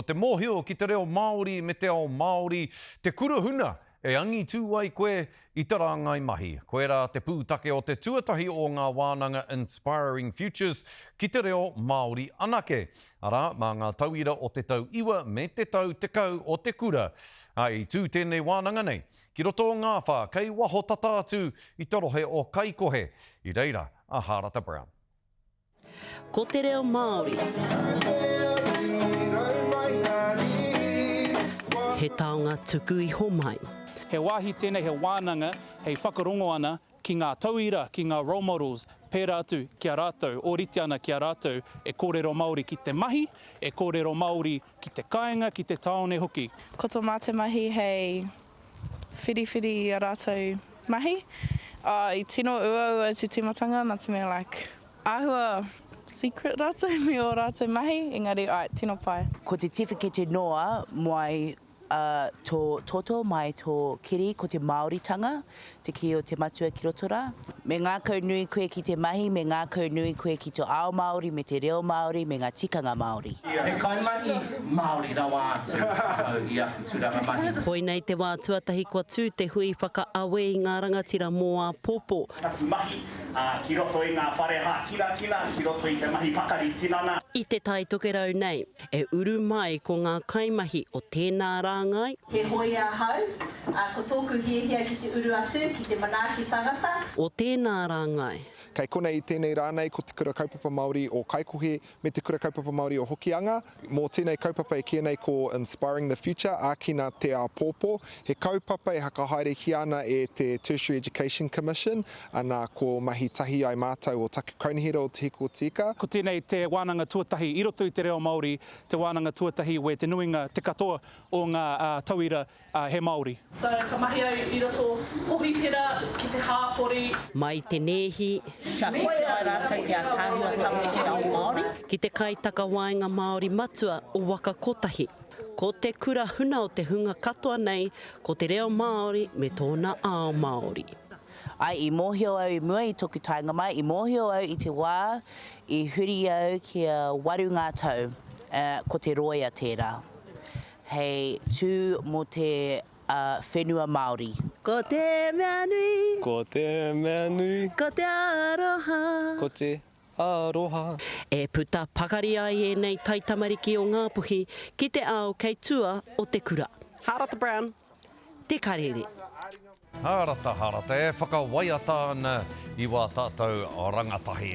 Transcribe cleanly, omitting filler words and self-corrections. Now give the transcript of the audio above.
O te mōhio ki te reo Māori me te ao Māori, te kurahuna e angi tū ai koe i te rāngai mahi. Koe rā te pūtake o te tuatahi o ngā wānanga Inspiring Futures ki te reo Māori anake. Arā, mā ngā tauira o te tau iwa me te tau tekau o te kura. Ai tū tēnei wānanga nei. Ki roto o ngā whā, kei waho tata atu i te rohe o Kaikohe. I reira, a Harata Brown. Ko te reo Māori. He taonga tuku I homai. He wāhi tēnei, he wānanga, hei whakarongo ana ki ngā tauira, ki ngā role models, pērā atu ki a rātou, ōrite ana ki a rātou, e kōrero Māori ki te mahi, e kōrero Māori ki te kāinga, ki te taone hoki. Ko tō mā te mahi hei whiriwhiri I a rātou mahi. I tino ua te timatanga, nā te mea like, āhua secret rātou me o rātou mahi, engari, tino pai. Ko te tiwhakete noa mai tō toto mai tō kiri ko te Māoritanga, te ki o te matua ki roto rā. Me ngā kaunui koe ki te mahi, me ngā kaunui koe ki tō ao Māori, me te reo Māori, me ngā tikanga Māori. He kaimahi Māori rawa atu I aku tūranga mahi. Hoi nei te wā tuatahi kua tū te hui whakaawe I ngā rangatira mō a pōpō. Tatu mahi ki roto I ngā whareha kira, ki roto I te mahi pakari tinana. I te tai tokerau nei, e uru mai ko ngā kaimahi o tēnā rāngai. He hoi a hau, ko tōku hiehia ki te uru atu, ki te manaaki tangata. O tēnā rāngai. Kei kona I tēnei rānei ko te kura kaupapa Māori o Kaikohe me te kura kaupapa Māori o Hokianga. Mō tēnei kaupapa e kia nei ko Inspiring the Future, ākina te a pōpō. He kaupapa e hakahaere ki ana e te Tertiary Education Commission, ana ko mahi tahi ai mātou o taku kaunihira o te hiko tika. Ko tēnei te wānanga tuatahi I roto I te reo Māori, te wānanga tuatahi we te nuinga te katoa o ngā tauira he Māori. So, ka mahi au I roto pohi pera ki te hāpori. Mai te nehi. Ka koe ai rātou ki a tāhua tama ki ao Māori. Ki te kaitaka waenga Māori matua o waka kotahi. Ko te kura huna o te hunga katoa nei, ko te reo Māori me tōna ao Māori. Ai, I mōhio au I mua I toku tainga mai, I mōhio au I te wā, I huri au ki a waru ngā tau, ko te roia tērā. Hei tū mō te whenua Māori. Ko te mea nui. Ko te mea nui. Ko te aroha. Ko te aroha. E puta pakari ai e nei taitamariki o ngā puhi ki te ao kei tua o te kura. Harata Brown, te karere. Harata, e whakawaiata ana I wā tātou rangatahi.